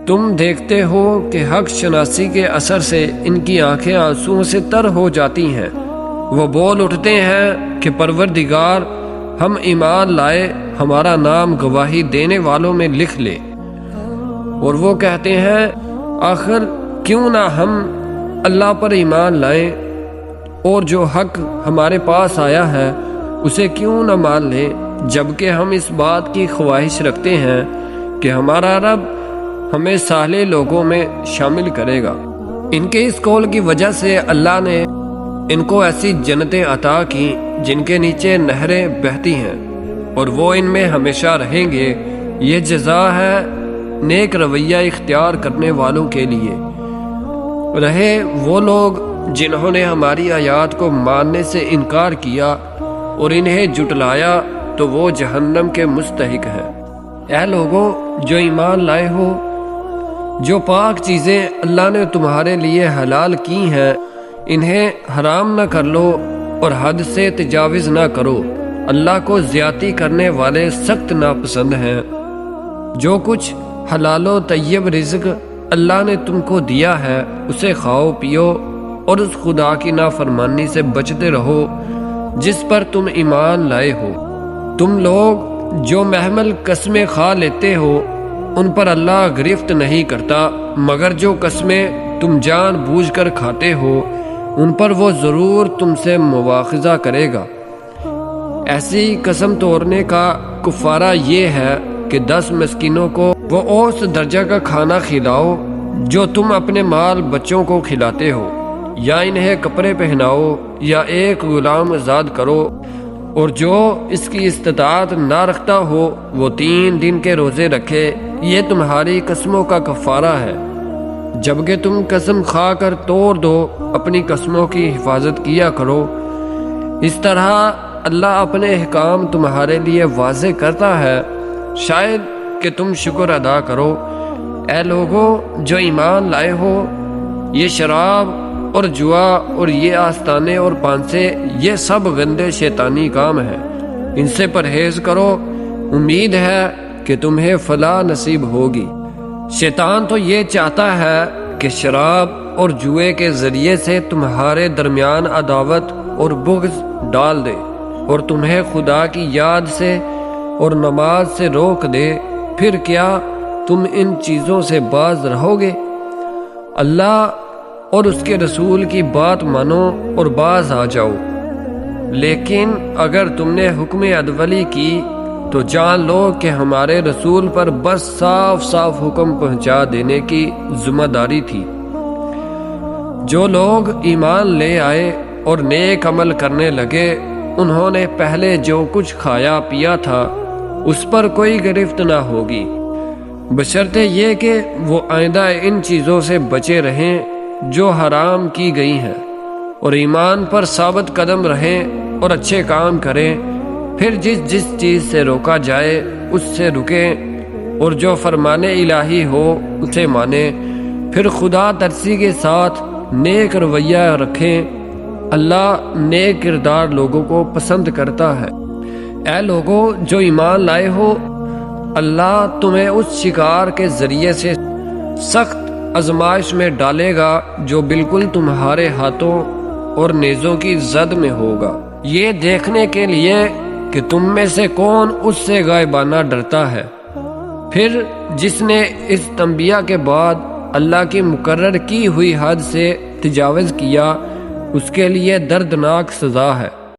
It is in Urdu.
تم دیکھتے ہو کہ حق شناسی کے اثر سے ان کی آنکھیں آنسوؤں سے تر ہو جاتی ہیں۔ وہ بول اٹھتے ہیں کہ پروردگار، ہم ایمان لائے، ہمارا نام گواہی دینے والوں میں لکھ لے۔ اور وہ کہتے ہیں آخر کیوں نہ ہم اللہ پر ایمان لائیں اور جو حق ہمارے پاس آیا ہے اسے کیوں نہ مان لیں، جبکہ ہم اس بات کی خواہش رکھتے ہیں کہ ہمارا رب ہمیں صالح لوگوں میں شامل کرے گا۔ ان کے اس قول کی وجہ سے اللہ نے ان کو ایسی جنتیں عطا کی جن کے نیچے نہریں بہتی ہیں اور وہ ان میں ہمیشہ رہیں گے۔ یہ جزا ہے نیک رویہ اختیار کرنے والوں کے لیے۔ رہے وہ لوگ جنہوں نے ہماری آیات کو ماننے سے انکار کیا اور انہیں جھٹلایا تو وہ جہنم کے مستحق ہیں۔ اے لوگوں جو ایمان لائے ہو، جو پاک چیزیں اللہ نے تمہارے لیے حلال کی ہیں انہیں حرام نہ کر لو اور حد سے تجاوز نہ کرو۔ اللہ کو زیادتی کرنے والے سخت ناپسند ہیں۔ جو کچھ حلال و طیب رزق اللہ نے تم کو دیا ہے اسے کھاؤ پیو اور اس خدا کی نافرمانی سے بچتے رہو جس پر تم ایمان لائے ہو۔ تم لوگ جو محمل قسمیں کھا لیتے ہو ان پر اللہ گرفت نہیں کرتا، مگر جو قسمیں تم جان بوجھ کر کھاتے ہو ان پر وہ ضرور تم سے مواخذہ کرے گا۔ ایسی قسم توڑنے کا کفارہ یہ ہے کہ 10 مسکینوں کو وہ اوسط درجہ کا کھانا کھلاؤ جو تم اپنے مال بچوں کو کھلاتے ہو، یا انہیں کپڑے پہناؤ یا ایک غلام آزاد کرو، اور جو اس کی استطاعت نہ رکھتا ہو وہ 3 دن کے روزے رکھے۔ یہ تمہاری قسموں کا کفارہ ہے۔ جبکہ تم قسم کھا کر توڑ دو اپنی قسموں کی حفاظت کیا کرو۔ اس طرح اللہ اپنے احکام تمہارے لیے واضح کرتا ہے، شاید کہ تم شکر ادا کرو۔ اے لوگوں جو ایمان لائے ہو، یہ شراب اور جوا اور یہ آستانے اور پانسے یہ سب گندے شیطانی کام ہیں، ان سے پرہیز کرو، امید ہے کہ تمہیں فلاح نصیب ہوگی۔ شیطان تو یہ چاہتا ہے کہ شراب اور جوئے کے ذریعے سے تمہارے درمیان عداوت اور بغض ڈال دے اور تمہیں خدا کی یاد سے اور نماز سے روک دے۔ پھر کیا تم ان چیزوں سے باز رہو گے؟ اللہ اور اس کے رسول کی بات مانو اور باز آ جاؤ۔ لیکن اگر تم نے حکم عدولی کی تو جان لو کہ ہمارے رسول پر بس صاف صاف حکم پہنچا دینے کی ذمہ داری تھی۔ جو لوگ ایمان لے آئے اور نیک عمل کرنے لگے انہوں نے پہلے جو کچھ کھایا پیا تھا اس پر کوئی گرفت نہ ہوگی، بشرطے یہ کہ وہ آئندہ ان چیزوں سے بچے رہیں جو حرام کی گئی ہیں، اور ایمان پر ثابت قدم رہیں اور اچھے کام کریں۔ پھر جس چیز سے روکا جائے اس سے رکیں اور جو فرمان الہی ہو اسے مانیں۔ پھر خدا ترسی کے ساتھ نیک رویہ رکھیں، اللہ نیک کردار لوگوں کو پسند کرتا ہے۔ اے لوگوں جو ایمان لائے ہو، اللہ تمہیں اس شکار کے ذریعے سے سخت آزمائش میں ڈالے گا جو بالکل تمہارے ہاتھوں اور نیزوں کی زد میں ہوگا، یہ دیکھنے کے لیے کہ تم میں سے کون اس سے غائبانہ ڈرتا ہے۔ پھر جس نے اس تنبیہ کے بعد اللہ کی مقرر کی ہوئی حد سے تجاوز کیا اس کے لیے دردناک سزا ہے۔